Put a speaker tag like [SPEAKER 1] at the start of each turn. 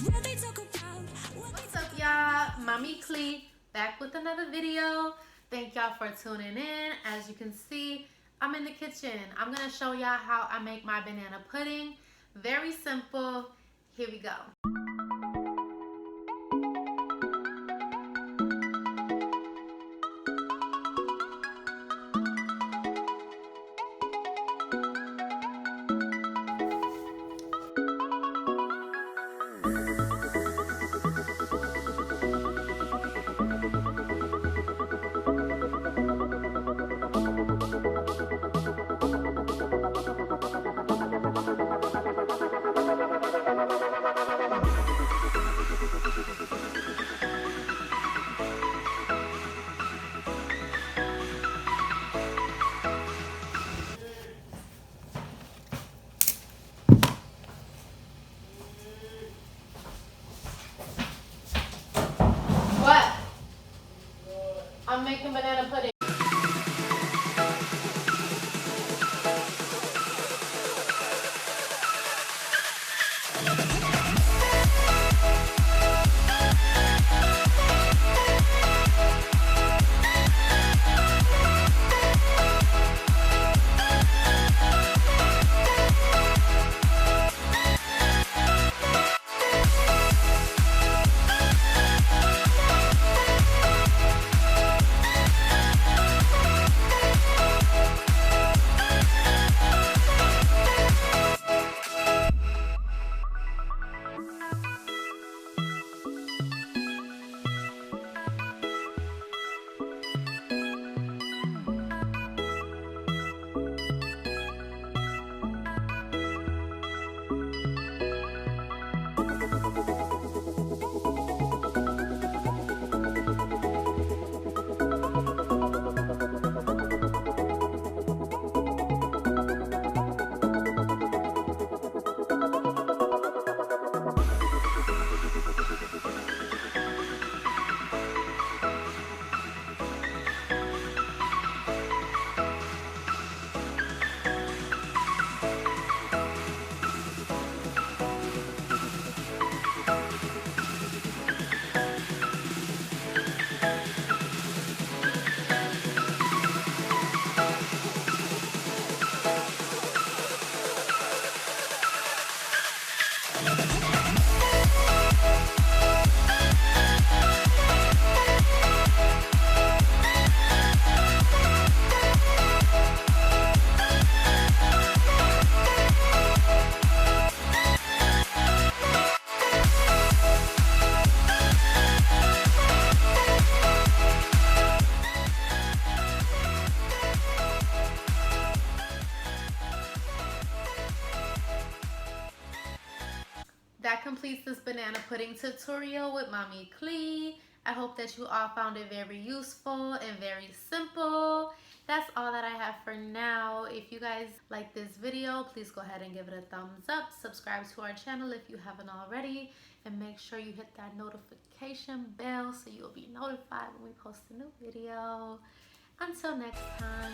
[SPEAKER 1] What's up, y'all? Mommy Clee back with another video. Thank y'all for tuning in. As you can see, I'm in the kitchen. I'm gonna show y'all how I make my banana pudding. Very simple. Here we go. What? I'm making banana pudding. That completes this banana pudding tutorial with Mommy Clee. I hope that you all found it very useful and very simple. That's all that I have for now. If you guys like this video, please go ahead and give it a thumbs up. Subscribe to our channel if you haven't already. And make sure you hit that notification bell so you'll be notified when we post a new video. Until next time.